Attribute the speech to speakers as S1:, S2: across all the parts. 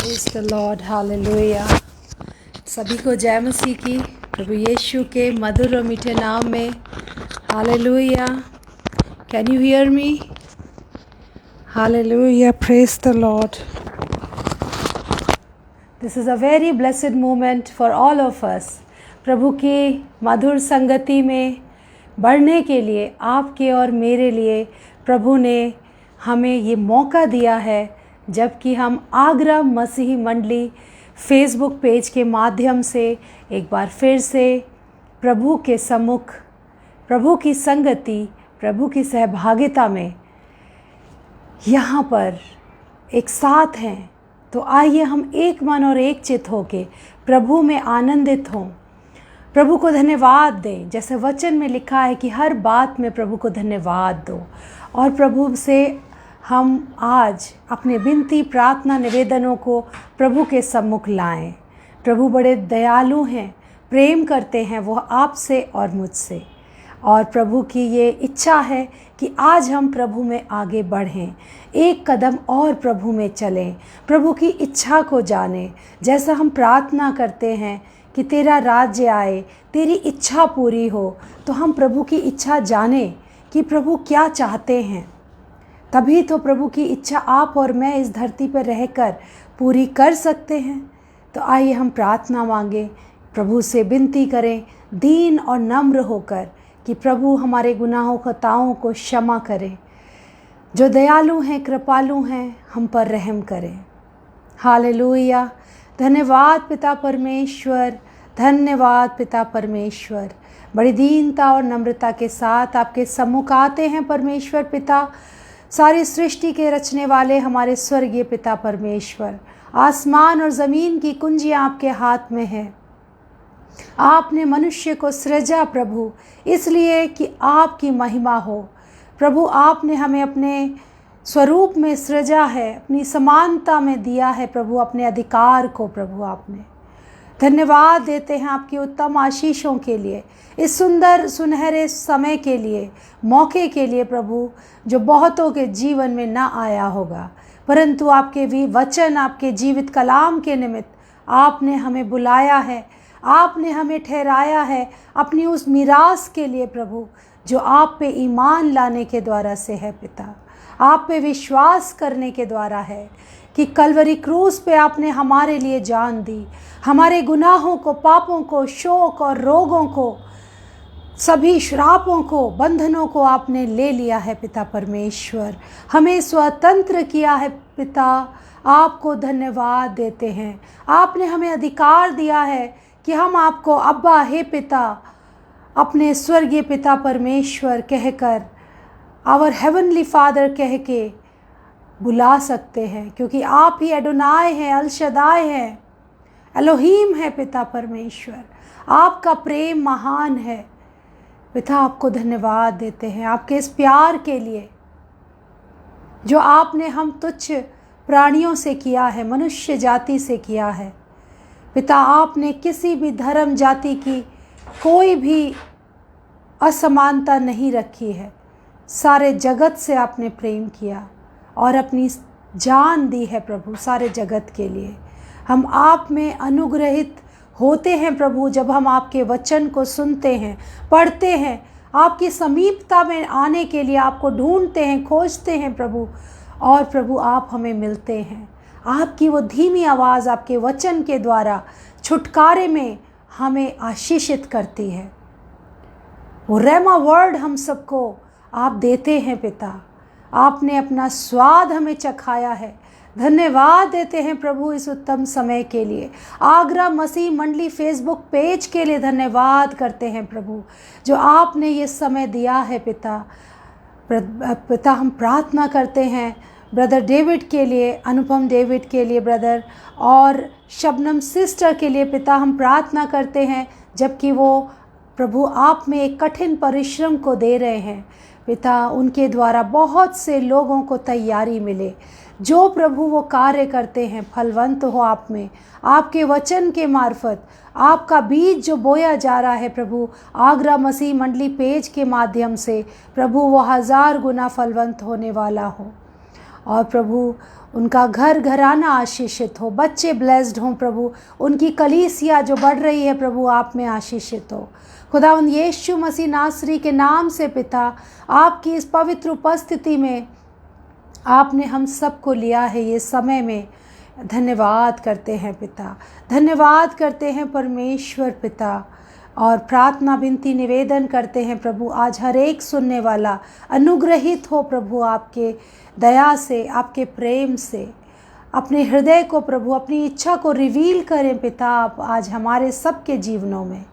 S1: Praise the Lord, hallelujah. सभी को जय मसीह की, प्रभु यीशु के मधुर और मीठे नाम में hallelujah. Can you hear me? Hallelujah, praise the Lord. This is a very blessed moment for all of us. प्रभु की मधुर संगति में बढ़ने के लिए आपके और मेरे लिए प्रभु ने हमें ये मौका दिया है, जबकि हम आगरा मसीही मंडली फेसबुक पेज के माध्यम से एक बार फिर से प्रभु के सम्मुख, प्रभु की संगति, प्रभु की सहभागिता में यहाँ पर एक साथ हैं। तो आइए हम एक मन और एक चित्त होके प्रभु में आनंदित हों, प्रभु को धन्यवाद दें। जैसे वचन में लिखा है कि हर बात में प्रभु को धन्यवाद दो, और प्रभु से हम आज अपने विनती, प्रार्थना, निवेदनों को प्रभु के सम्मुख लाएं। प्रभु बड़े दयालु हैं, प्रेम करते हैं वो आपसे और मुझसे, और प्रभु की ये इच्छा है कि आज हम प्रभु में आगे बढ़ें, एक कदम और प्रभु में चलें, प्रभु की इच्छा को जानें। जैसा हम प्रार्थना करते हैं कि तेरा राज्य आए, तेरी इच्छा पूरी हो, तो हम प्रभु की इच्छा जानें कि प्रभु क्या चाहते हैं। तभी तो प्रभु की इच्छा आप और मैं इस धरती पर रहकर पूरी कर सकते हैं। तो आइए हम प्रार्थना मांगें, प्रभु से विनती करें दीन और नम्र होकर कि प्रभु हमारे गुनाहों खताओं को क्षमा करें। जो दयालु हैं, कृपालु हैं, हम पर रहम करें। हालेलुया। धन्यवाद पिता परमेश्वर, धन्यवाद पिता परमेश्वर। बड़ी दीनता और नम्रता के साथ आपके सम्मुख आते हैं परमेश्वर पिता, सारी सृष्टि के रचने वाले हमारे स्वर्गीय पिता परमेश्वर। आसमान और ज़मीन की कुंजियाँ आपके हाथ में है। आपने मनुष्य को सृजा प्रभु, इसलिए कि आपकी महिमा हो। प्रभु आपने हमें अपने स्वरूप में सृजा है, अपनी समानता में दिया है प्रभु, अपने अधिकार को प्रभु आपने। धन्यवाद देते हैं आपकी उत्तम आशीषों के लिए, इस सुंदर सुनहरे समय के लिए, मौके के लिए प्रभु, जो बहुतों के जीवन में ना आया होगा, परंतु आपके भी वचन, आपके जीवित कलाम के निमित्त आपने हमें बुलाया है, आपने हमें ठहराया है अपनी उस मीरास के लिए प्रभु, जो आप पे ईमान लाने के द्वारा से है पिता, आप पे विश्वास करने के द्वारा है कि कलवरी क्रूस पे आपने हमारे लिए जान दी, हमारे गुनाहों को, पापों को, शोक और रोगों को, सभी श्रापों को, बंधनों को आपने ले लिया है पिता परमेश्वर, हमें स्वतंत्र किया है पिता। आपको धन्यवाद देते हैं। आपने हमें अधिकार दिया है कि हम आपको अब्बा हे पिता, अपने स्वर्गीय पिता परमेश्वर कहकर, आवर हेवनली फादर कह के बुला सकते हैं, क्योंकि आप ही एडोनाय हैं, अल शदाय हैं, एलोहीम है पिता परमेश्वर। आपका प्रेम महान है पिता। आपको धन्यवाद देते हैं आपके इस प्यार के लिए जो आपने हम तुच्छ प्राणियों से किया है, मनुष्य जाति से किया है पिता। आपने किसी भी धर्म जाति की कोई भी असमानता नहीं रखी है। सारे जगत से आपने प्रेम किया और अपनी जान दी है प्रभु सारे जगत के लिए। हम आप में अनुग्रहित होते हैं प्रभु, जब हम आपके वचन को सुनते हैं, पढ़ते हैं, आपकी समीपता में आने के लिए आपको ढूंढते हैं, खोजते हैं प्रभु, और प्रभु आप हमें मिलते हैं। आपकी वो धीमी आवाज़ आपके वचन के द्वारा छुटकारे में हमें आशीषित करती है। वो रेमा वर्ड हम सबको आप देते हैं पिता। आपने अपना स्वाद हमें चखाया है। धन्यवाद देते हैं प्रभु इस उत्तम समय के लिए। आगरा मसीह मंडली फेसबुक पेज के लिए धन्यवाद करते हैं प्रभु, जो आपने ये समय दिया है पिता। पिता हम प्रार्थना करते हैं ब्रदर डेविड के लिए, अनुपम डेविड के लिए ब्रदर, और शबनम सिस्टर के लिए पिता हम प्रार्थना करते हैं, जबकि वो प्रभु आप में एक कठिन परिश्रम को दे रहे हैं पिता। उनके द्वारा बहुत से लोगों को तैयारी मिले, जो प्रभु वो कार्य करते हैं फलवंत हो आप में, आपके वचन के मार्फत आपका बीज जो बोया जा रहा है प्रभु आगरा मसीह मंडली पेज के माध्यम से, प्रभु वो 1000 गुना फलवंत होने वाला हो। और प्रभु उनका घर घराना आशीषित हो, बच्चे ब्लेस्ड हों प्रभु, उनकी कलीसिया जो बढ़ रही है प्रभु आप में आशीषित हो। खुदावंद यीशु मसीह नासरी के नाम से पिता, आपकी इस पवित्र उपस्थिति में आपने हम सबको लिया है ये समय में, धन्यवाद करते हैं पिता, धन्यवाद करते हैं परमेश्वर पिता। और प्रार्थना विनती निवेदन करते हैं प्रभु, आज हर एक सुनने वाला अनुग्रहित हो प्रभु आपके दया से, आपके प्रेम से। अपने हृदय को प्रभु, अपनी इच्छा को रिवील करें पिता आप आज हमारे सबके जीवनों में,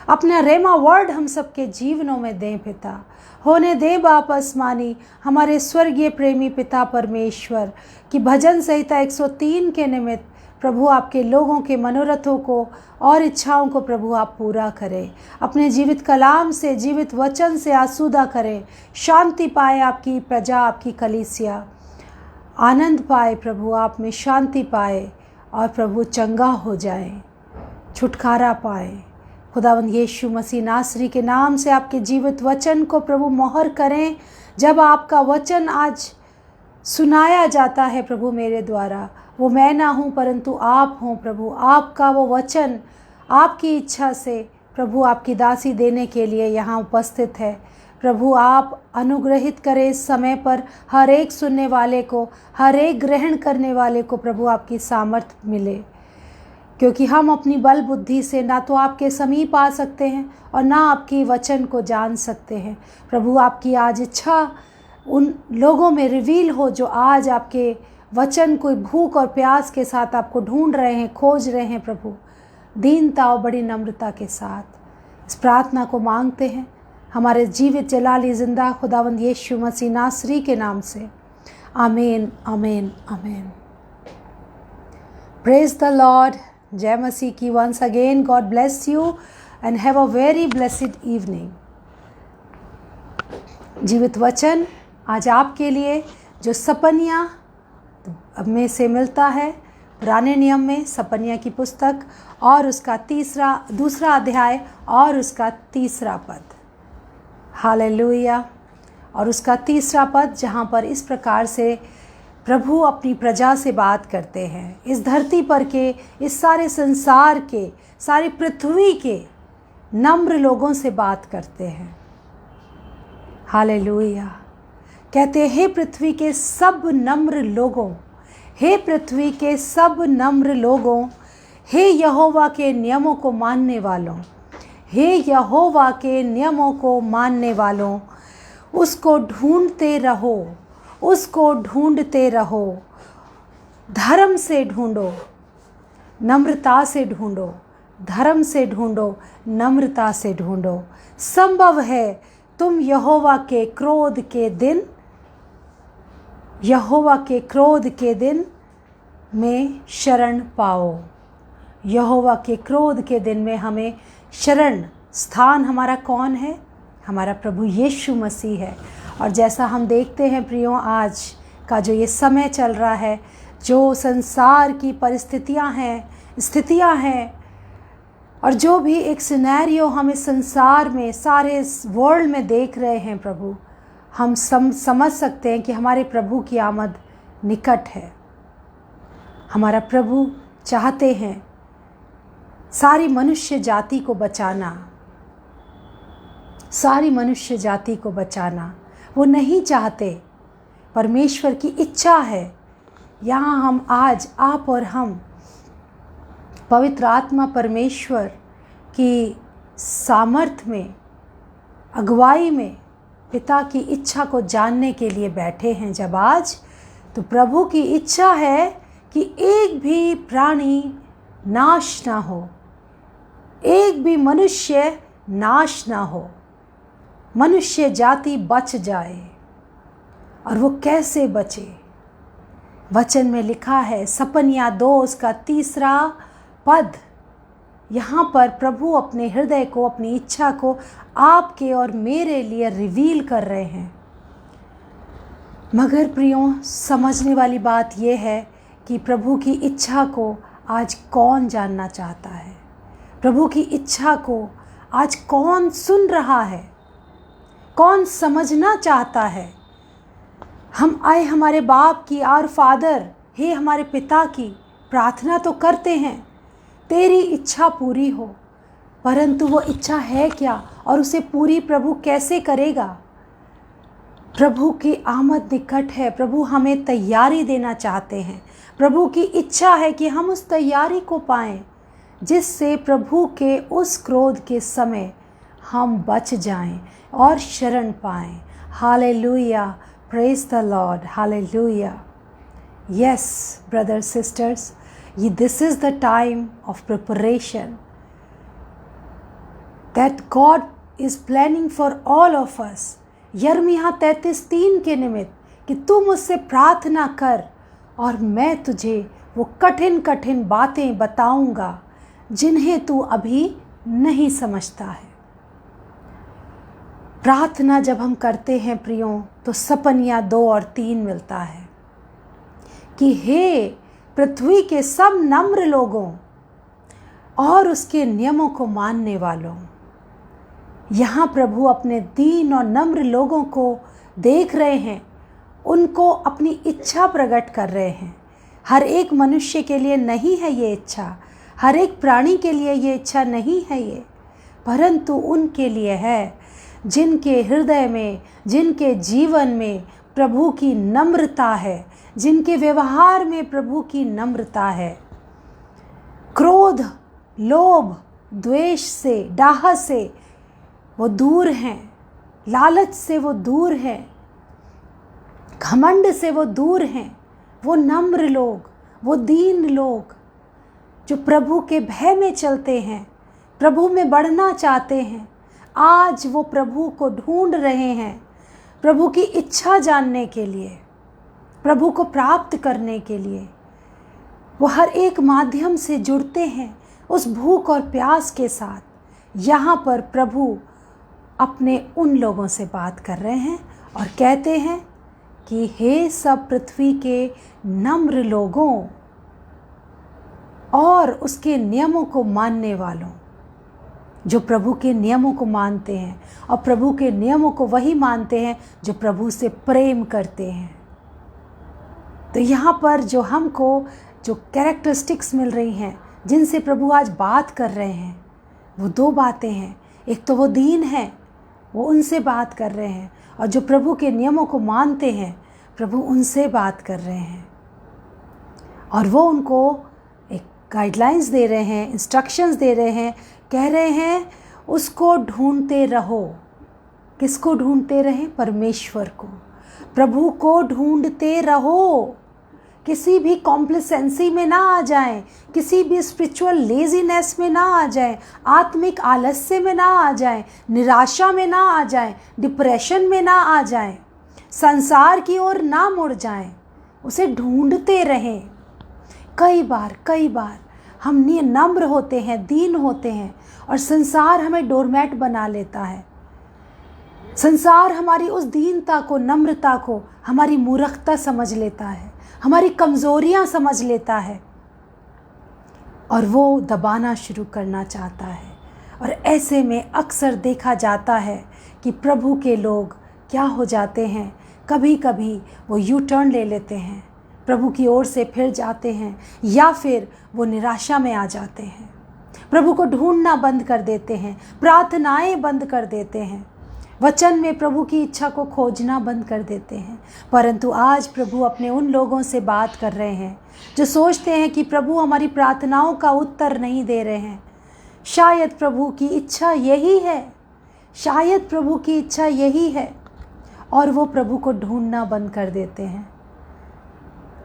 S1: अपना रेमा वर्ड हम सबके जीवनों में दें पिता। होने दे बाप आसमानी, हमारे स्वर्गीय प्रेमी पिता परमेश्वर की भजन संहिता 103 के निमित्त प्रभु आपके लोगों के मनोरथों को और इच्छाओं को प्रभु आप पूरा करें। अपने जीवित कलाम से, जीवित वचन से आसूदा करें। शांति पाए आपकी प्रजा, आपकी कलीसिया आनंद पाए प्रभु, आप में शांति पाए और प्रभु चंगा हो जाए, छुटकारा पाए। खुदावंद यीशु मसीह नासरी के नाम से आपके जीवित वचन को प्रभु मोहर करें। जब आपका वचन आज सुनाया जाता है प्रभु मेरे द्वारा, वो मैं ना हूँ परंतु आप हों प्रभु। आपका वो वचन आपकी इच्छा से प्रभु आपकी दासी देने के लिए यहाँ उपस्थित है प्रभु। आप अनुग्रहित करें इस समय पर हर एक सुनने वाले को, हर एक ग्रहण करने वाले को प्रभु आपकी सामर्थ्य मिले, क्योंकि हम अपनी बल बुद्धि से ना तो आपके समीप आ सकते हैं और ना आपकी वचन को जान सकते हैं प्रभु। आपकी आज इच्छा उन लोगों में रिवील हो जो आज आपके वचन को भूख और प्यास के साथ आपको ढूंढ रहे हैं, खोज रहे हैं प्रभु। दीनता और बड़ी नम्रता के साथ इस प्रार्थना को मांगते हैं हमारे जीवित जलाली जिंदा खुदावंद यीशु मसीह नासरी के नाम से, आमीन आमीन आमीन। Praise the lord. जय मसीह की। Once again God bless you and have a very blessed evening. जीवित वचन आज आपके लिए जो सपनिया में से मिलता है, पुराने नियम में सपनिया की पुस्तक और उसका दूसरा अध्याय और उसका 3रा पद, हालेलुया। और उसका 3रा पद जहाँ पर इस प्रकार से प्रभु अपनी प्रजा से बात करते हैं, इस धरती पर के, इस सारे संसार के, सारी पृथ्वी के नम्र लोगों से बात करते हैं। हालेलुया। कहते हैं, हे पृथ्वी के सब नम्र लोगों, हे पृथ्वी के सब नम्र लोगों, हे यहोवा के नियमों को मानने वालों, हे यहोवा के नियमों को मानने वालों, उसको ढूंढते रहो, उसको ढूंढते रहो। धर्म से ढूंढो, नम्रता से ढूंढो, धर्म से ढूंढो, नम्रता से ढूंढो। संभव है तुम यहोवा के क्रोध के दिन, यहोवा के क्रोध के दिन में शरण पाओ। यहोवा के क्रोध के दिन में हमें शरण स्थान हमारा कौन है? हमारा प्रभु यीशु मसीह है। और जैसा हम देखते हैं प्रियों, आज का जो ये समय चल रहा है, जो संसार की परिस्थितियां हैं, स्थितियां हैं, और जो भी एक सिनेरियो हम इस संसार में, सारे इस वर्ल्ड में देख रहे हैं प्रभु, हम समझ सकते हैं कि हमारे प्रभु की आमद निकट है। हमारा प्रभु चाहते हैं सारी मनुष्य जाति को बचाना, सारी मनुष्य जाति को बचाना। वो नहीं चाहते, परमेश्वर की इच्छा है। यहाँ हम आज, आप और हम, पवित्र आत्मा परमेश्वर की सामर्थ्य में, अगुवाई में पिता की इच्छा को जानने के लिए बैठे हैं। जब आज तो प्रभु की इच्छा है कि एक भी प्राणी नाश ना हो, एक भी मनुष्य नाश ना हो, मनुष्य जाति बच जाए। और वो कैसे बचे? वचन में लिखा है, सपनिया 2 उसका 3रा पद, यहाँ पर प्रभु अपने हृदय को, अपनी इच्छा को आपके और मेरे लिए रिवील कर रहे हैं। मगर प्रियों, समझने वाली बात यह है कि प्रभु की इच्छा को आज कौन जानना चाहता है? प्रभु की इच्छा को आज कौन सुन रहा है? कौन समझना चाहता है? हम आए हमारे बाप की, आवर फादर, हे हमारे पिता की प्रार्थना तो करते हैं, तेरी इच्छा पूरी हो, परंतु वो इच्छा है क्या और उसे पूरी प्रभु कैसे करेगा? प्रभु की आमद निकट है। प्रभु हमें तैयारी देना चाहते हैं। प्रभु की इच्छा है कि हम उस तैयारी को पाएं, जिससे प्रभु के उस क्रोध के समय हम बच जाएं और शरण पाएं। Hallelujah, praise the Lord, hallelujah. Yes, brothers, sisters, this is the time of preparation that God is planning for all of us. यिर्मयाह 33:3 के निमित्त कि तू मुझसे प्रार्थना कर और मैं तुझे वो कठिन कठिन बातें बताऊंगा जिन्हें तू अभी नहीं समझता है। प्रार्थना जब हम करते हैं प्रियों, तो सपनियाँ 2 और 3 मिलता है कि हे पृथ्वी के सब नम्र लोगों और उसके नियमों को मानने वालों। यहाँ प्रभु अपने दीन और नम्र लोगों को देख रहे हैं, उनको अपनी इच्छा प्रकट कर रहे हैं। हर एक मनुष्य के लिए नहीं है ये इच्छा, हर एक प्राणी के लिए ये इच्छा नहीं है ये, परंतु उनके लिए है जिनके हृदय में, जिनके जीवन में प्रभु की नम्रता है, जिनके व्यवहार में प्रभु की नम्रता है। क्रोध, लोभ, द्वेष से, डाह से वो दूर हैं, लालच से वो दूर हैं, घमंड से वो दूर हैं। वो नम्र लोग, वो दीन लोग जो प्रभु के भय में चलते हैं, प्रभु में बढ़ना चाहते हैं, आज वो प्रभु को ढूंढ रहे हैं, प्रभु की इच्छा जानने के लिए, प्रभु को प्राप्त करने के लिए। वो हर एक माध्यम से जुड़ते हैं उस भूख और प्यास के साथ। यहाँ पर प्रभु अपने उन लोगों से बात कर रहे हैं और कहते हैं कि हे सब पृथ्वी के नम्र लोगों और उसके नियमों को मानने वालों, जो प्रभु के नियमों को मानते हैं, और प्रभु के नियमों को वही मानते हैं जो प्रभु से प्रेम करते हैं। तो यहाँ पर जो हमको जो कैरेक्टरिस्टिक्स मिल रही हैं, जिनसे प्रभु आज बात कर रहे हैं, वो 2 बातें हैं। एक तो वो दीन है, वो उनसे बात कर रहे हैं, और जो प्रभु के नियमों को मानते हैं, प्रभु उनसे बात कर रहे हैं। और वो उनको एक गाइडलाइंस दे रहे हैं, इंस्ट्रक्शंस दे रहे हैं, कह रहे हैं उसको ढूंढते रहो। किसको ढूंढते रहें? परमेश्वर को, प्रभु को ढूंढते रहो। किसी भी कॉम्प्लेसेंसी में ना आ जाएं, किसी भी स्पिरिचुअल लेजीनेस में ना आ जाएं, आत्मिक आलस्य में ना आ जाएं, निराशा में ना आ जाएं, डिप्रेशन में ना आ जाएं, संसार की ओर ना मुड़ जाएं, उसे ढूंढते रहें। कई बार हम नम्र होते हैं, दीन होते हैं, और संसार हमें डोरमैट बना लेता है। संसार हमारी उस दीनता को, नम्रता को हमारी मूर्खता समझ लेता है, हमारी कमज़ोरियां समझ लेता है, और वो दबाना शुरू करना चाहता है। और ऐसे में अक्सर देखा जाता है कि प्रभु के लोग क्या हो जाते हैं, कभी कभी वो यू टर्न ले लेते हैं, प्रभु की ओर से फिर जाते हैं, या फिर वो निराशा में आ जाते हैं, प्रभु को ढूंढना बंद कर देते हैं, प्रार्थनाएं बंद कर देते हैं, वचन में प्रभु की इच्छा को खोजना बंद कर देते हैं। परंतु आज प्रभु अपने उन लोगों से बात कर रहे हैं जो सोचते हैं कि प्रभु हमारी प्रार्थनाओं का उत्तर नहीं दे रहे हैं। शायद प्रभु की इच्छा यही है, शायद प्रभु की इच्छा यही है, और वो प्रभु को ढूंढना बंद कर देते हैं।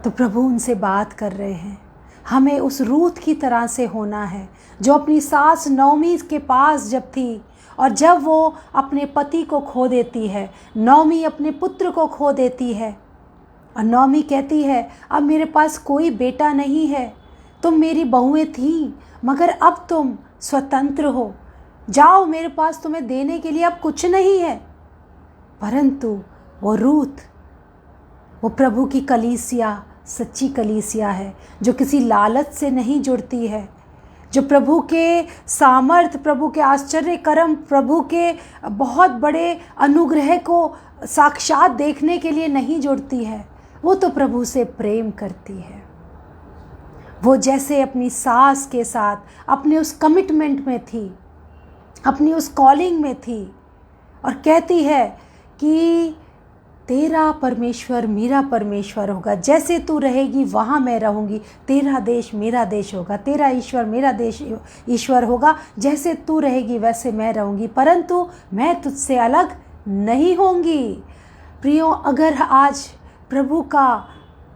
S1: तो प्रभु उनसे बात कर रहे हैं, हमें उस रूथ की तरह से होना है जो अपनी सास नौमी के पास जब थी, और जब वो अपने पति को खो देती है, नौमी अपने पुत्र को खो देती है, और नौमी कहती है अब मेरे पास कोई बेटा नहीं है, तुम मेरी बहुएं थी मगर अब तुम स्वतंत्र हो, जाओ मेरे पास तुम्हें देने के लिए अब कुछ नहीं है। परंतु वो रूथ, वो प्रभु की कलीसिया, सच्ची कलीसिया है, जो किसी लालच से नहीं जुड़ती है, जो प्रभु के सामर्थ, प्रभु के आश्चर्य कर्म, प्रभु के बहुत बड़े अनुग्रह को साक्षात देखने के लिए नहीं जुड़ती है, वो तो प्रभु से प्रेम करती है। वो जैसे अपनी सास के साथ अपने उस कमिटमेंट में थी, अपनी उस कॉलिंग में थी, और कहती है कि तेरा परमेश्वर मेरा परमेश्वर होगा, जैसे तू रहेगी वहाँ मैं रहूँगी, तेरा देश मेरा देश होगा, तेरा ईश्वर मेरा देश ईश्वर होगा, जैसे तू रहेगी वैसे मैं रहूँगी, परंतु मैं तुझसे अलग नहीं होंगी। प्रियो, अगर आज प्रभु का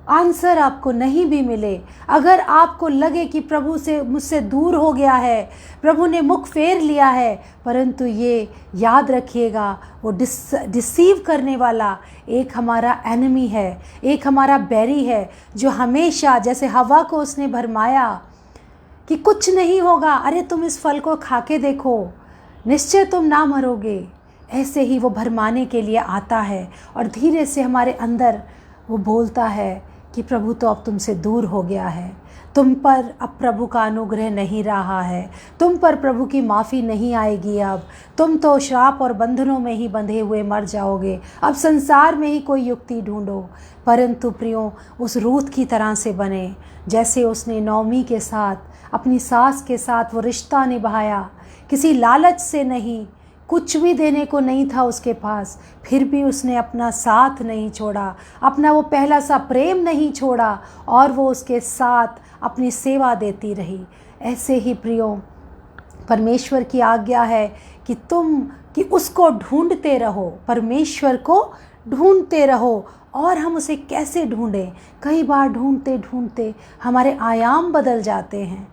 S1: आंसर आपको नहीं भी मिले, अगर आपको लगे कि प्रभु से मुझसे दूर हो गया है, प्रभु ने मुख फेर लिया है, परंतु ये याद रखिएगा, वो डिसीव करने वाला एक हमारा एनिमी है, एक हमारा बैरी है, जो हमेशा, जैसे हवा को उसने भरमाया कि कुछ नहीं होगा, अरे तुम इस फल को खा के देखो, निश्चय तुम ना मरोगे, ऐसे ही वो भरमाने के लिए आता है और धीरे से हमारे अंदर वो बोलता है कि प्रभु तो अब तुमसे दूर हो गया है, तुम पर अब प्रभु का अनुग्रह नहीं रहा है, तुम पर प्रभु की माफ़ी नहीं आएगी, अब तुम तो श्राप और बंधनों में ही बंधे हुए मर जाओगे, अब संसार में ही कोई युक्ति ढूंढो। परंतु प्रियो, उस रूत की तरह से बने, जैसे उसने नौमी के साथ, अपनी सास के साथ वो रिश्ता निभाया, किसी लालच से नहीं, कुछ भी देने को नहीं था उसके पास, फिर भी उसने अपना साथ नहीं छोड़ा, अपना वो पहला सा प्रेम नहीं छोड़ा, और वो उसके साथ अपनी सेवा देती रही। ऐसे ही प्रियो, परमेश्वर की आज्ञा है कि उसको ढूंढते रहो, परमेश्वर को ढूंढते रहो। और हम उसे कैसे ढूंढें? कई बार ढूंढते ढूंढते हमारे आयाम बदल जाते हैं,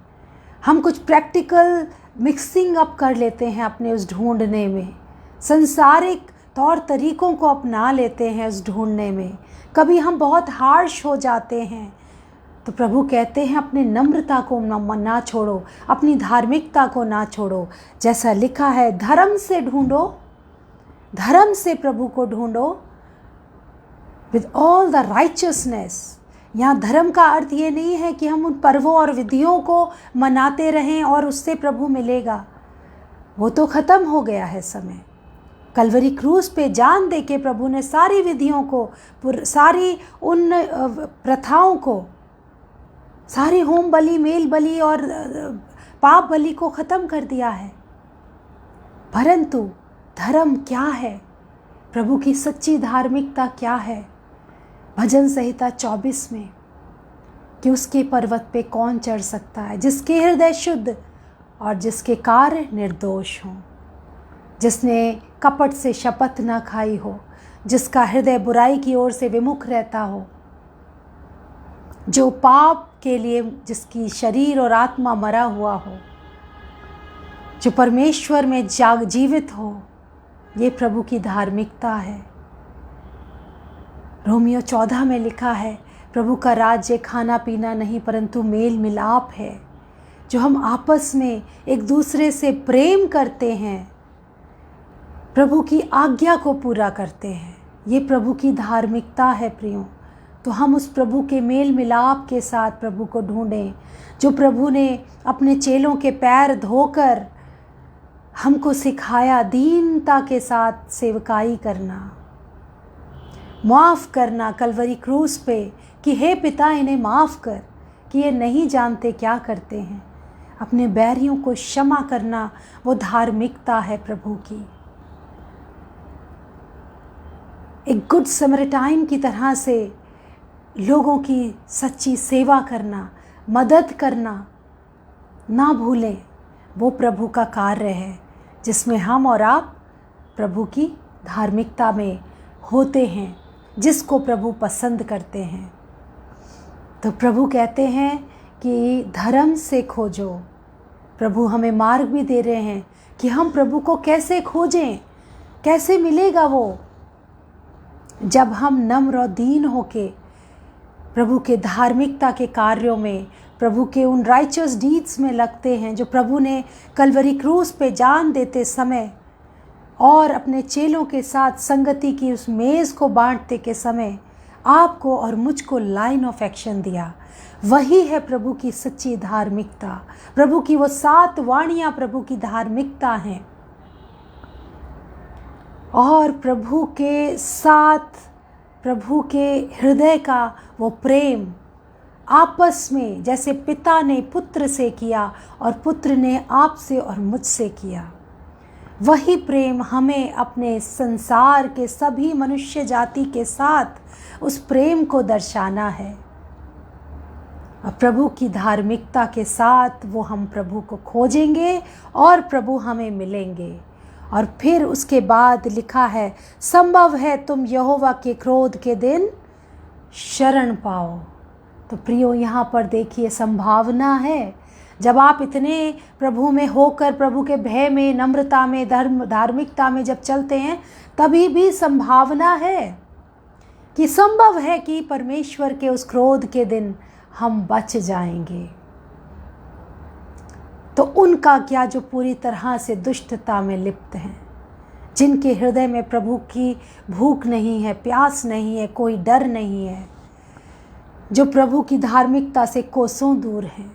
S1: हम कुछ प्रैक्टिकल मिक्सिंग अप कर लेते हैं अपने उस ढूंढने में, संसारिक तौर तरीकों को अपना लेते हैं उस ढूंढने में, कभी हम बहुत हार्श हो जाते हैं। तो प्रभु कहते हैं अपनी नम्रता को ना छोड़ो, अपनी धार्मिकता को ना छोड़ो। जैसा लिखा है, धर्म से ढूंढो, धर्म से प्रभु को ढूंढो, विद ऑल द राइचियसनेस। यहाँ धर्म का अर्थ ये नहीं है कि हम उन पर्वों और विधियों को मनाते रहें और उससे प्रभु मिलेगा, वो तो ख़त्म हो गया है समय। कलवरी क्रूस पे जान दे के प्रभु ने सारी विधियों को, सारी उन प्रथाओं को, सारी होम बलि, मेल बलि और पाप बलि को ख़त्म कर दिया है। परंतु धर्म क्या है, प्रभु की सच्ची धार्मिकता क्या है? भजन संहिता 24 में कि उसके पर्वत पे कौन चढ़ सकता है? जिसके हृदय शुद्ध और जिसके कार्य निर्दोष हों, जिसने कपट से शपथ न खाई हो, जिसका हृदय बुराई की ओर से विमुख रहता हो, जो पाप के लिए जिसकी शरीर और आत्मा मरा हुआ हो, जो परमेश्वर में जीवित हो, ये प्रभु की धार्मिकता है। रोमियो 14 में लिखा है, प्रभु का राज्य खाना पीना नहीं परंतु मेल मिलाप है, जो हम आपस में एक दूसरे से प्रेम करते हैं, प्रभु की आज्ञा को पूरा करते हैं। ये प्रभु की धार्मिकता है प्रियो। तो हम उस प्रभु के मेल मिलाप के साथ प्रभु को ढूंढें, जो प्रभु ने अपने चेलों के पैर धोकर हमको सिखाया, दीनता के साथ सेवकाई करना, माफ़ करना कलवरी क्रूस पे कि हे पिता इन्हें माफ़ कर कि ये नहीं जानते क्या करते हैं। अपने बैरियों को क्षमा करना, वो धार्मिकता है प्रभु की। एक गुड समरिटाइन की तरह से लोगों की सच्ची सेवा करना, मदद करना ना भूलें, वो प्रभु का कार्य है जिसमें हम और आप प्रभु की धार्मिकता में होते हैं, जिसको प्रभु पसंद करते हैं। तो प्रभु कहते हैं कि धर्म से खोजो। प्रभु हमें मार्ग भी दे रहे हैं कि हम प्रभु को कैसे खोजें, कैसे मिलेगा वो, जब हम नम्र और दीन होके प्रभु के धार्मिकता के कार्यों में, प्रभु के उन राइचस डीड्स में लगते हैं, जो प्रभु ने कलवरी क्रूस पे जान देते समय और अपने चेलों के साथ संगति की उस मेज़ को बांटते के समय आपको और मुझको लाइन ऑफ एक्शन दिया। वही है प्रभु की सच्ची धार्मिकता। प्रभु की वो 7 वाणियाँ प्रभु की धार्मिकता हैं। और प्रभु के साथ प्रभु के हृदय का वो प्रेम आपस में, जैसे पिता ने पुत्र से किया और पुत्र ने आपसे और मुझसे किया, वही प्रेम हमें अपने संसार के सभी मनुष्य जाति के साथ उस प्रेम को दर्शाना है। और प्रभु की धार्मिकता के साथ वो हम प्रभु को खोजेंगे और प्रभु हमें मिलेंगे। और फिर उसके बाद लिखा है, संभव है तुम यहोवा के क्रोध के दिन शरण पाओ। तो प्रियो, यहाँ पर देखिए संभावना है। जब आप इतने प्रभु में होकर, प्रभु के भय में, नम्रता में, धार्मिकता में जब चलते हैं, तभी भी संभावना है कि संभव है कि परमेश्वर के उस क्रोध के दिन हम बच जाएंगे। तो उनका क्या जो पूरी तरह से दुष्टता में लिप्त हैं, जिनके हृदय में प्रभु की भूख नहीं है, प्यास नहीं है, कोई डर नहीं है, जो प्रभु की धार्मिकता से कोसों दूर हैं,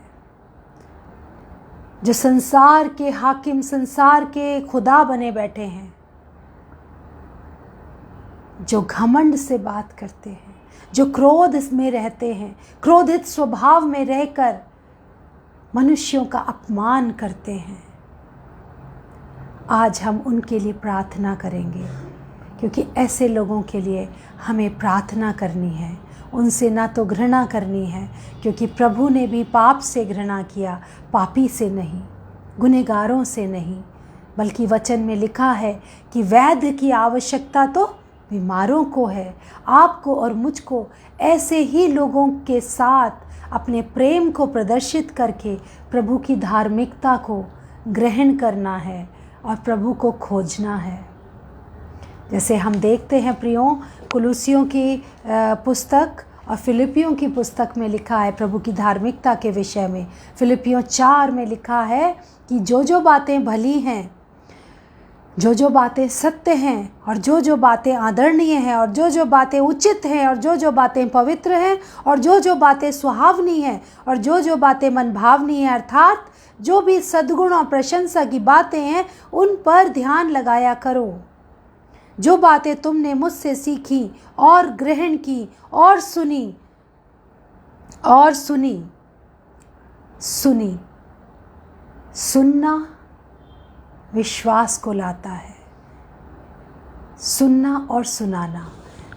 S1: जो संसार के हाकिम, संसार के खुदा बने बैठे हैं, जो घमंड से बात करते हैं, जो क्रोध में रहते हैं, क्रोधित स्वभाव में रहकर मनुष्यों का अपमान करते हैं, आज हम उनके लिए प्रार्थना करेंगे। क्योंकि ऐसे लोगों के लिए हमें प्रार्थना करनी है, उनसे ना तो घृणा करनी है, क्योंकि प्रभु ने भी पाप से घृणा किया, पापी से नहीं, गुनहगारों से नहीं। बल्कि वचन में लिखा है कि वैद्य की आवश्यकता तो बीमारों को है। आपको और मुझको ऐसे ही लोगों के साथ अपने प्रेम को प्रदर्शित करके प्रभु की धार्मिकता को ग्रहण करना है और प्रभु को खोजना है। जैसे हम देखते हैं प्रियो, कुलुसियों की पुस्तक और फिलिपियों की पुस्तक में लिखा है प्रभु की धार्मिकता के विषय में। फिलिपियों 4 में लिखा है कि जो जो बातें भली हैं, जो जो बातें सत्य हैं, और जो जो बातें आदरणीय हैं, और जो जो बातें उचित हैं, और जो जो बातें पवित्र हैं, और जो जो बातें सुहावनी हैं, और जो जो बातें मनभावनी हैं, अर्थात जो भी सद्गुण और प्रशंसा की बातें हैं, उन पर ध्यान लगाया करो। जो बातें तुमने मुझसे सीखी और ग्रहण की और सुनी सुनना विश्वास को लाता है। सुनना और सुनाना,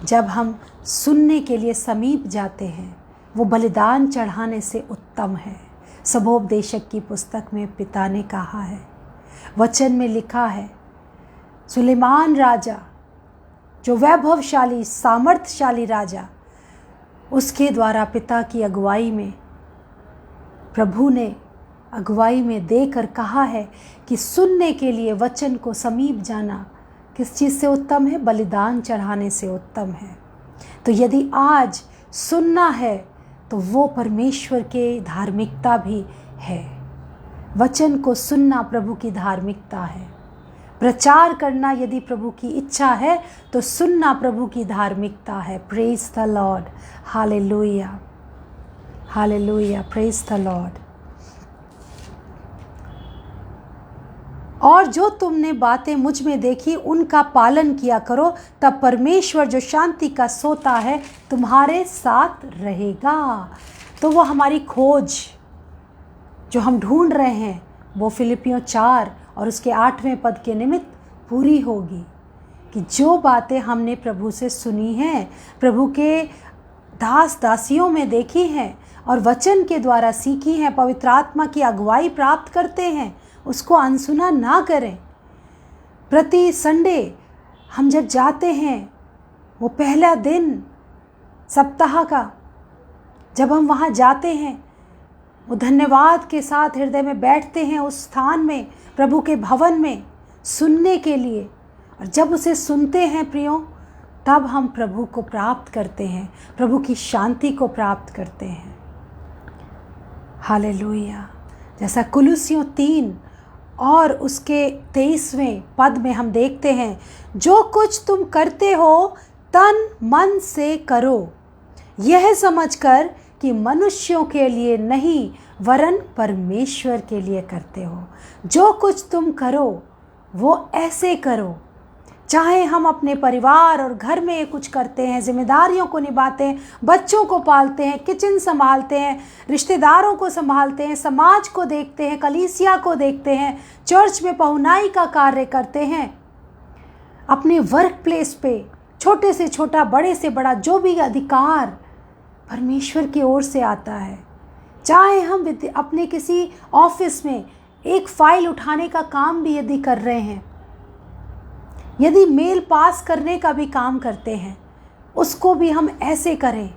S1: जब हम सुनने के लिए समीप जाते हैं, वो बलिदान चढ़ाने से उत्तम है। सबोपदेशक की पुस्तक में पिता ने कहा है, वचन में लिखा है, सुलेमान राजा जो वैभवशाली सामर्थ्यशाली राजा, उसके द्वारा पिता की अगुवाई में, प्रभु ने अगुवाई में देकर कहा है कि सुनने के लिए वचन को समीप जाना किस चीज़ से उत्तम है? बलिदान चढ़ाने से उत्तम है। तो यदि आज सुनना है तो वो परमेश्वर के धार्मिकता भी है। वचन को सुनना प्रभु की धार्मिकता है। प्रचार करना यदि प्रभु की इच्छा है तो सुनना प्रभु की धार्मिकता है। Praise the Lord, hallelujah, hallelujah, praise the Lord. और जो तुमने बातें मुझ में देखी उनका पालन किया करो, तब परमेश्वर जो शांति का सोता है तुम्हारे साथ रहेगा। तो वो हमारी खोज जो हम ढूंढ रहे हैं वो फिलिपियों 4 और उसके 8वें पद के निमित्त पूरी होगी कि जो बातें हमने प्रभु से सुनी हैं, प्रभु के दास दासियों में देखी हैं और वचन के द्वारा सीखी हैं, पवित्र आत्मा की अगुवाई प्राप्त करते हैं, उसको अनसुना ना करें। प्रति संडे हम जब जाते हैं, वो पहला दिन सप्ताह का जब हम वहाँ जाते हैं, वो धन्यवाद के साथ हृदय में बैठते हैं उस स्थान में, प्रभु के भवन में सुनने के लिए। और जब उसे सुनते हैं प्रियो, तब हम प्रभु को प्राप्त करते हैं, प्रभु की शांति को प्राप्त करते हैं। हालेलुया। जैसा कुलुसियों 3 और उसके 23वें पद में हम देखते हैं, जो कुछ तुम करते हो तन मन से करो, यह समझकर कि मनुष्यों के लिए नहीं वरन परमेश्वर के लिए करते हो। जो कुछ तुम करो वो ऐसे करो, चाहे हम अपने परिवार और घर में कुछ करते हैं, जिम्मेदारियों को निभाते हैं, बच्चों को पालते हैं, किचन संभालते हैं, रिश्तेदारों को संभालते हैं, समाज को देखते हैं, कलीसिया को देखते हैं, चर्च में पहुनाई का कार्य करते हैं, अपने वर्क प्लेस पे छोटे से छोटा, बड़े से बड़ा जो भी अधिकार परमेश्वर की ओर से आता है, चाहे हम अपने किसी ऑफिस में एक फाइल उठाने का काम भी यदि कर रहे हैं, यदि मेल पास करने का भी काम करते हैं, उसको भी हम ऐसे करें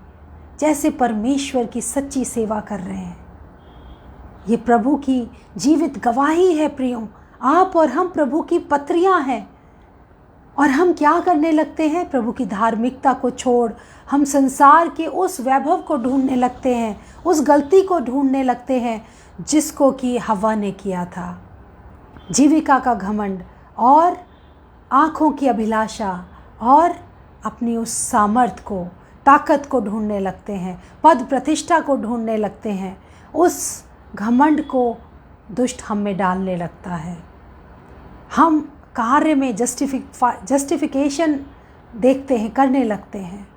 S1: जैसे परमेश्वर की सच्ची सेवा कर रहे हैं। ये प्रभु की जीवित गवाही है प्रियो। आप और हम प्रभु की पत्रियां हैं। और हम क्या करने लगते हैं? प्रभु की धार्मिकता को छोड़ हम संसार के उस वैभव को ढूंढने लगते हैं, उस गलती को ढूंढने लगते हैं जिसको कि हवा ने किया था। जीविका का घमंड और आँखों की अभिलाषा और अपनी उस सामर्थ को, ताकत को ढूंढने लगते हैं, पद प्रतिष्ठा को ढूंढने लगते हैं। उस घमंड को दुष्ट हम में डालने लगता है। हम कार्य में जस्टिफिकेशन देखते हैं, करने लगते हैं।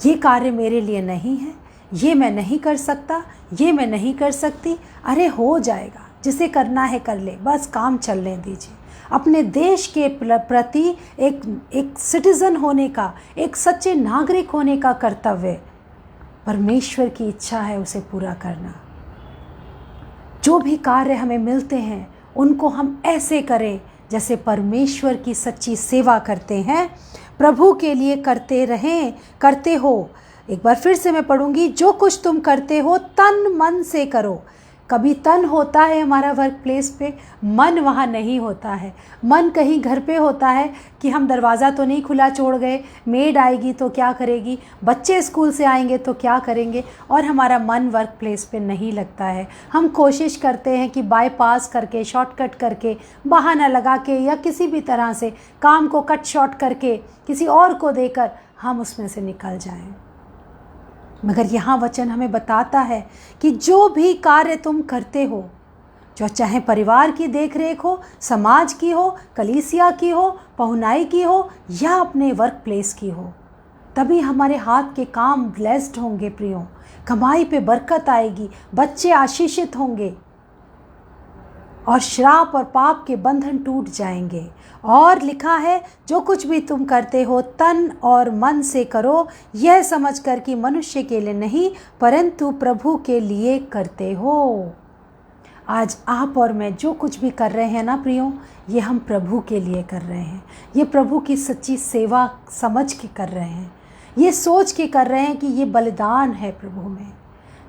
S1: ये कार्य मेरे लिए नहीं है, ये मैं नहीं कर सकता, ये मैं नहीं कर सकती। अरे हो जाएगा, जिसे करना है कर ले, बस काम चलने दीजिए। अपने देश के प्रति एक सिटीज़न होने का, एक सच्चे नागरिक होने का कर्तव्य परमेश्वर की इच्छा है उसे पूरा करना। जो भी कार्य हमें मिलते हैं उनको हम ऐसे करें जैसे परमेश्वर की सच्ची सेवा करते हैं, प्रभु के लिए करते रहें, करते हो। एक बार फिर से मैं पढ़ूंगी, जो कुछ तुम करते हो तन मन से करो। कभी तन होता है हमारा वर्क प्लेस पे, मन वहाँ नहीं होता है। मन कहीं घर पे होता है कि हम दरवाज़ा तो नहीं खुला छोड़ गए, मेड आएगी तो क्या करेगी, बच्चे स्कूल से आएंगे तो क्या करेंगे, और हमारा मन वर्क प्लेस पे नहीं लगता है। हम कोशिश करते हैं कि बाईपास करके, शॉर्टकट करके, बहाना लगा के या किसी भी तरह से काम को कट शॉर्ट करके किसी और को देकर हम उसमें से निकल जाएं। मगर यहाँ वचन हमें बताता है कि जो भी कार्य तुम करते हो, जो चाहे परिवार की देखरेख हो, समाज की हो, कलीसिया की हो, पहुनाई की हो या अपने वर्क प्लेस की हो, तभी हमारे हाथ के काम ब्लेस्ड होंगे प्रियो। कमाई पे बरकत आएगी, बच्चे आशीषित होंगे और श्राप और पाप के बंधन टूट जाएंगे। और लिखा है, जो कुछ भी तुम करते हो तन और मन से करो, यह समझकर कि मनुष्य के लिए नहीं परंतु प्रभु के लिए करते हो। आज आप और मैं जो कुछ भी कर रहे हैं ना प्रियो, ये हम प्रभु के लिए कर रहे हैं। ये प्रभु की सच्ची सेवा समझ के कर रहे हैं, ये सोच के कर रहे हैं कि ये बलिदान है प्रभु में।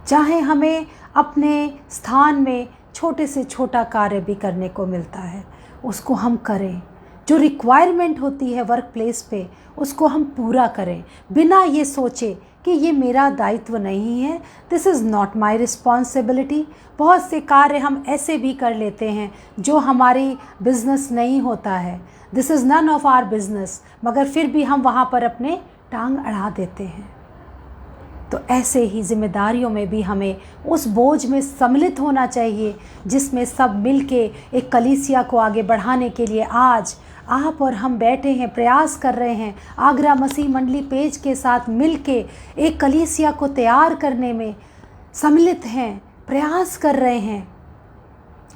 S1: चाहे हमें अपने स्थान में छोटे से छोटा कार्य भी करने को मिलता है, उसको हम करें। जो रिक्वायरमेंट होती है वर्क प्लेस पे, उसको हम पूरा करें, बिना ये सोचे कि ये मेरा दायित्व नहीं है, this is not my responsibility. बहुत से कार्य हम ऐसे भी कर लेते हैं जो हमारी बिजनेस नहीं होता है, this is none of our business, मगर फिर भी हम वहाँ पर अपने टांग अड़ा देते हैं। तो ऐसे ही जिम्मेदारियों में भी हमें उस बोझ में सम्मिलित होना चाहिए जिसमें सब मिलके एक कलीसिया को आगे बढ़ाने के लिए आज आप और हम बैठे हैं, प्रयास कर रहे हैं। आगरा मसीह मंडली पेज के साथ मिलके एक कलीसिया को तैयार करने में सम्मिलित हैं, प्रयास कर रहे हैं।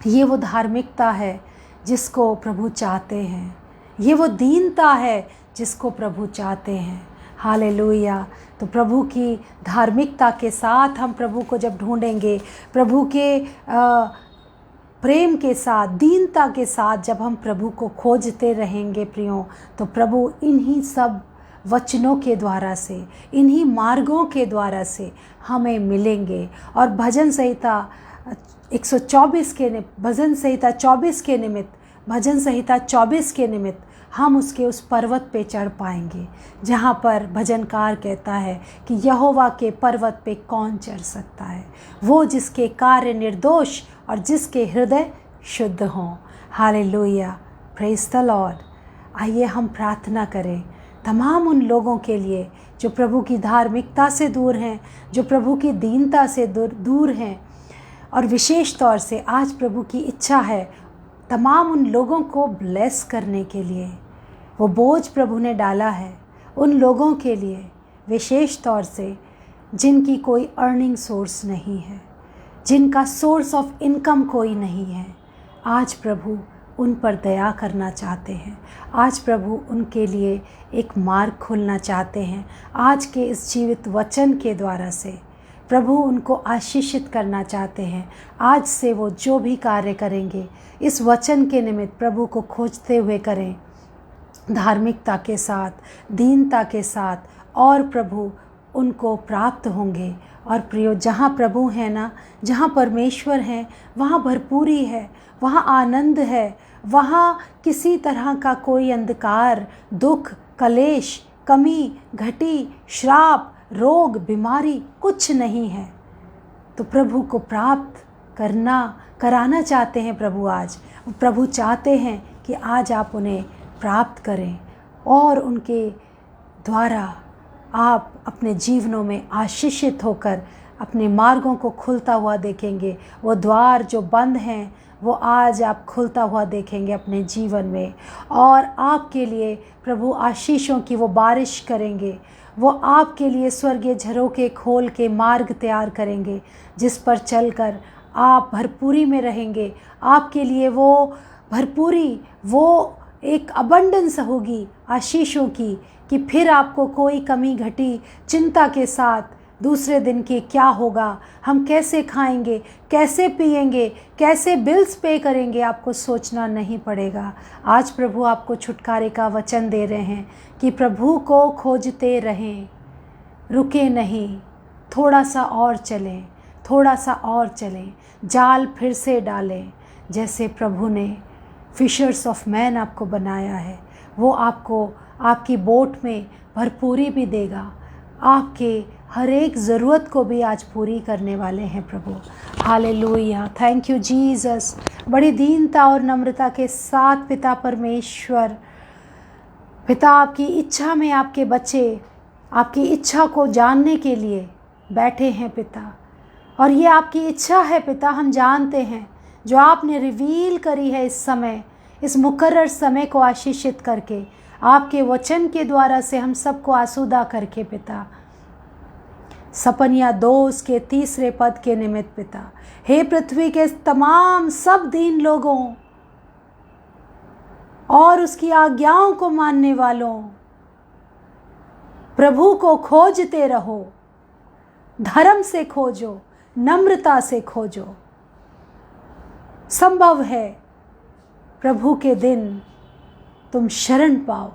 S1: ये वो धार्मिकता है जिसको प्रभु चाहते हैं, ये वो दीनता है जिसको प्रभु चाहते हैं। हालेलुया। तो प्रभु की धार्मिकता के साथ हम प्रभु को जब ढूंढेंगे, प्रभु के प्रेम के साथ, दीनता के साथ जब हम प्रभु को खोजते रहेंगे प्रियो, तो प्रभु इन्हीं सब वचनों के द्वारा से, इन्हीं मार्गों के द्वारा से हमें मिलेंगे। और भजन संहिता 124 के भजन संहिता 24 के निमित्त, भजन संहिता 24 के निमित्त हम उसके उस पर्वत पे चढ़ पाएंगे जहाँ पर भजनकार कहता है कि यहोवा के पर्वत पे कौन चढ़ सकता है, वो जिसके कार्य निर्दोष और जिसके हृदय शुद्ध हों। Hallelujah, praise the Lord. आइए हम प्रार्थना करें। तमाम उन लोगों के लिए जो प्रभु की धार्मिकता से दूर हैं, जो प्रभु की दीनता से दूर हैं। और विशेष तौर से आज प्रभु की इच्छा है तमाम उन लोगों को ब्लेस करने के लिए। वो बोझ प्रभु ने डाला है उन लोगों के लिए, विशेष तौर से जिनकी कोई अर्निंग सोर्स नहीं है, जिनका सोर्स ऑफ इनकम कोई नहीं है। आज प्रभु उन पर दया करना चाहते हैं। आज प्रभु उनके लिए एक मार्ग खोलना चाहते हैं। आज के इस जीवित वचन के द्वारा से प्रभु उनको आशीषित करना चाहते हैं। आज से वो जो भी कार्य करेंगे इस वचन के निमित्त प्रभु को खोजते हुए करें, धार्मिकता के साथ, दीनता के साथ, और प्रभु उनको प्राप्त होंगे। और प्रियो, जहाँ प्रभु हैं ना, जहाँ परमेश्वर हैं, वहाँ भरपूरी है, वहाँ आनंद है, वहाँ किसी तरह का कोई अंधकार, दुख, कलेश, कमी, घटी, श्राप, रोग, बीमारी कुछ नहीं है। तो प्रभु को प्राप्त कराना चाहते हैं प्रभु। आज प्रभु चाहते हैं कि आज आप उन्हें प्राप्त करें और उनके द्वारा आप अपने जीवनों में आशीषित होकर अपने मार्गों को खुलता हुआ देखेंगे। वो द्वार जो बंद हैं वो आज आप खुलता हुआ देखेंगे अपने जीवन में, और आपके लिए प्रभु आशीषों की वो बारिश करेंगे। वो आपके लिए स्वर्गीय झरोखे खोल के मार्ग तैयार करेंगे जिस पर चलकर आप भरपूरी में रहेंगे। आपके लिए वो भरपूरी, वो एक अबंडेंस होगी आशीषों की, कि फिर आपको कोई कमी घटी चिंता के साथ दूसरे दिन के क्या होगा, हम कैसे खाएंगे, कैसे पिएंगे, कैसे बिल्स पे करेंगे, आपको सोचना नहीं पड़ेगा। आज प्रभु आपको छुटकारे का वचन दे रहे हैं कि प्रभु को खोजते रहें, रुके नहीं, थोड़ा सा और चलें, थोड़ा सा और चलें, जाल फिर से डालें। जैसे प्रभु ने फिशर्स ऑफ मैन आपको बनाया है, वो आपको आपकी बोट में भरपूरी भी देगा, आपके हर एक ज़रूरत को भी आज पूरी करने वाले हैं प्रभु। Hallelujah, thank you Jesus. बड़ी दीनता और नम्रता के साथ पिता परमेश्वर, पिता आपकी इच्छा में आपके बच्चे आपकी इच्छा को जानने के लिए बैठे हैं पिता, और ये आपकी इच्छा है पिता, हम जानते हैं, जो आपने रिवील करी है इस समय, इस मुकर्रर समय को आशीषित करके, आपके वचन के द्वारा से हम सबको आसूदा करके पिता। सपनिया 2 उसके 3 पद के निमित्त पिता, हे पृथ्वी के तमाम सब दीन लोगों और उसकी आज्ञाओं को मानने वालों, प्रभु को खोजते रहो, धर्म से खोजो, नम्रता से खोजो। संभव है प्रभु के दिन तुम शरण पाओ।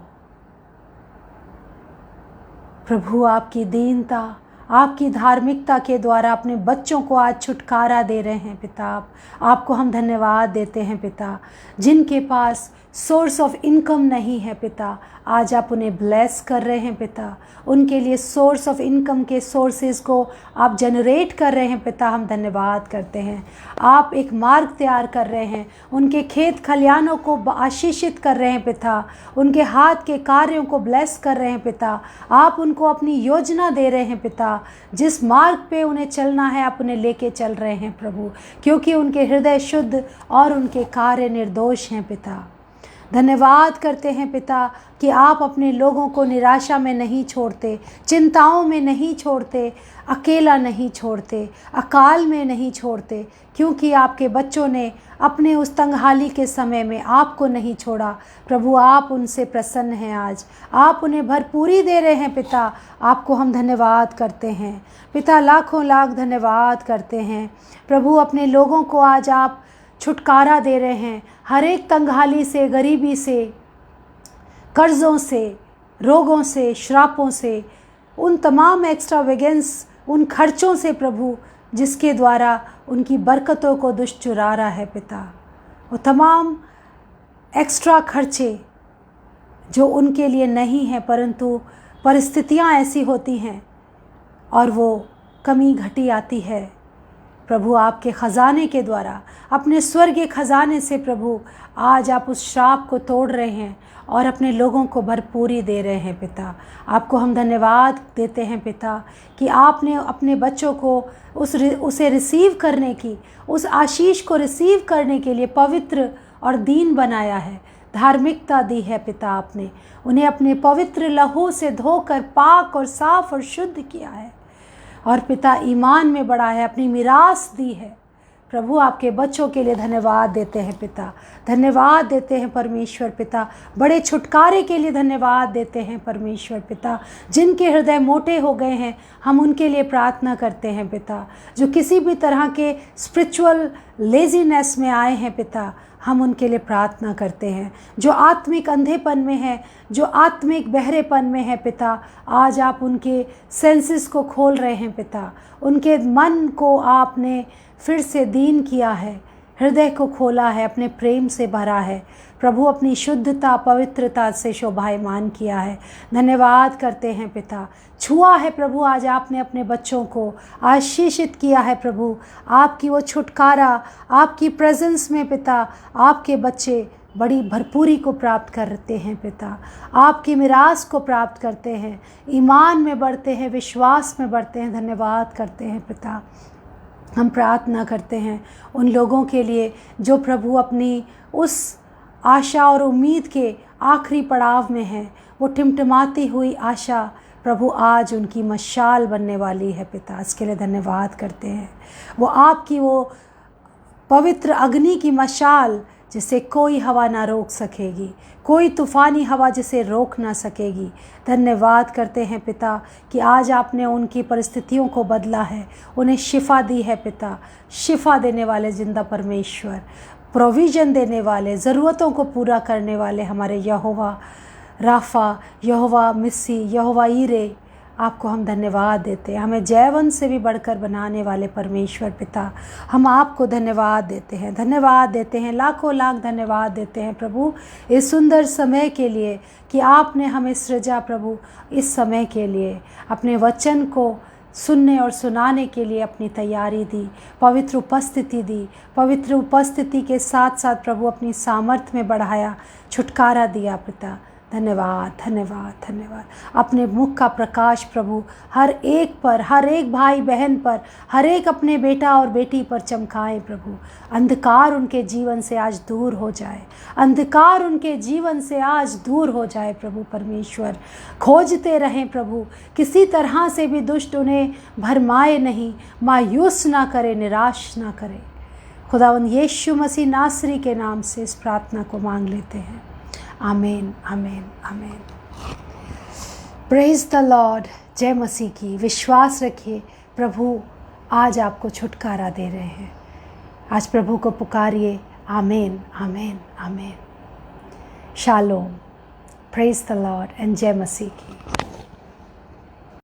S1: प्रभु आपकी दीनता, आपकी धार्मिकता के द्वारा अपने बच्चों को आज छुटकारा दे रहे हैं पिता। आपको हम धन्यवाद देते हैं पिता। जिनके पास सोर्स ऑफ इनकम नहीं है पिता, आज आप उन्हें ब्लेस कर रहे हैं पिता। उनके लिए सोर्स ऑफ इनकम के सोर्सेज को आप जनरेट कर रहे हैं पिता। हम धन्यवाद करते हैं। आप एक मार्ग तैयार कर रहे हैं, उनके खेत खलियानों को आशीषित कर रहे हैं पिता, उनके हाथ के कार्यों को ब्लेस कर रहे हैं पिता। आप उनको अपनी योजना दे रहे हैं पिता, जिस मार्ग पे उन्हें चलना है आप उन्हें लेके चल रहे हैं प्रभु, क्योंकि उनके हृदय शुद्ध और उनके कार्य निर्दोष हैं पिता। धन्यवाद करते हैं पिता कि आप अपने लोगों को निराशा में नहीं छोड़ते, चिंताओं में नहीं छोड़ते, अकेला नहीं छोड़ते, अकाल में नहीं छोड़ते, क्योंकि आपके बच्चों ने अपने उस तंगहाली के समय में आपको नहीं छोड़ा। प्रभु आप उनसे प्रसन्न हैं, आज आप उन्हें भरपूरी दे रहे हैं पिता। आपको हम धन्यवाद करते हैं पिता, लाखों लाख धन्यवाद करते हैं प्रभु। अपने लोगों को आज आप छुटकारा दे रहे हैं, हर एक तंगहाली से, गरीबी से, कर्ज़ों से, रोगों से, श्रापों से, उन तमाम एक्स्ट्रावेगेंस, उन खर्चों से प्रभु जिसके द्वारा उनकी बरकतों को दुष्ट चुरा रहा है पिता। वो तमाम एक्स्ट्रा खर्चे जो उनके लिए नहीं हैं, परंतु परिस्थितियां ऐसी होती हैं और वो कमी घटी आती है, प्रभु आपके ख़जाने के द्वारा, अपने स्वर्गीय ख़जाने से प्रभु आज आप उस श्राप को तोड़ रहे हैं और अपने लोगों को भरपूरी दे रहे हैं पिता। आपको हम धन्यवाद देते हैं पिता कि आपने अपने बच्चों को उसे रिसीव करने की, उस आशीष को रिसीव करने के लिए पवित्र और दीन बनाया है, धार्मिकता दी है पिता। आपने उन्हें अपने पवित्र लहू से धोकर पाक और साफ और शुद्ध किया है और पिता ईमान में बढ़ाया है, अपनी मिरास दी है। प्रभु आपके बच्चों के लिए धन्यवाद देते हैं पिता, धन्यवाद देते हैं परमेश्वर पिता। बड़े छुटकारे के लिए धन्यवाद देते हैं परमेश्वर पिता। जिनके हृदय मोटे हो गए हैं हम उनके लिए प्रार्थना करते हैं पिता। जो किसी भी तरह के स्पिरिचुअल लेजीनेस में आए हैं पिता, हम उनके लिए प्रार्थना करते हैं। जो आत्मिक अंधेपन में है, जो आत्मिक बहरेपन में है पिता, आज आप उनके सेंसेस को खोल रहे हैं पिता। उनके मन को आपने फिर से दीन किया है, हृदय को खोला है, अपने प्रेम से भरा है प्रभु, अपनी शुद्धता पवित्रता से शोभायमान किया है। धन्यवाद करते हैं पिता। छुआ है प्रभु, आज आपने अपने बच्चों को आशीषित किया है प्रभु। आपकी वो छुटकारा, आपकी प्रेजेंस में पिता आपके बच्चे बड़ी भरपूरी को प्राप्त करते हैं पिता। आपकी मिरास को प्राप्त करते हैं, ईमान में बढ़ते हैं, विश्वास में बढ़ते हैं। धन्यवाद करते हैं पिता। हम प्रार्थना करते हैं उन लोगों के लिए जो प्रभु अपनी उस आशा और उम्मीद के आखिरी पड़ाव में हैं। वो टिमटिमाती हुई आशा प्रभु आज उनकी मशाल बनने वाली है पिता। इसके लिए धन्यवाद करते हैं। वो आपकी वो पवित्र अग्नि की मशाल जिसे कोई हवा ना रोक सकेगी, कोई तूफ़ानी हवा जिसे रोक ना सकेगी। धन्यवाद करते हैं पिता कि आज आपने उनकी परिस्थितियों को बदला है, उन्हें शिफ़ा दी है पिता। शिफ़ा देने वाले जिंदा परमेश्वर, प्रोविज़न देने वाले, ज़रूरतों को पूरा करने वाले हमारे यहोवा राफा, यहोवा मिस्सी, यहोवा ईरे, आपको हम धन्यवाद देते हैं। हमें जयवंत से भी बढ़कर बनाने वाले परमेश्वर पिता, हम आपको धन्यवाद देते हैं, धन्यवाद देते हैं, लाखों लाख धन्यवाद देते हैं प्रभु इस सुंदर समय के लिए कि आपने हमें सृजा प्रभु। इस समय के लिए अपने वचन को सुनने और सुनाने के लिए अपनी तैयारी दी, पवित्र उपस्थिति दी, पवित्र उपस्थिति के साथ साथ प्रभु अपनी सामर्थ्य में बढ़ाया, छुटकारा दिया पिता। धन्यवाद धन्यवाद धन्यवाद। अपने मुख का प्रकाश प्रभु हर एक पर, हर एक भाई बहन पर, हर एक अपने बेटा और बेटी पर चमकाएं प्रभु। अंधकार उनके जीवन से आज दूर हो जाए, अंधकार उनके जीवन से आज दूर हो जाए प्रभु परमेश्वर। खोजते रहें प्रभु, किसी तरह से भी दुष्ट उन्हें भरमाए नहीं, मायूस ना करे, निराश ना करे। खुदावंद यीशु मसीह नासरी के नाम से इस प्रार्थना को मांग लेते हैं। आमीन आमीन आमीन। Praise the lord. जय मसीह की। विश्वास रखिए प्रभु आज आपको छुटकारा दे रहे हैं। आज प्रभु को पुकारिए। आमीन आमीन आमीन। Shalom. Praise the Lord and जय मसीह की।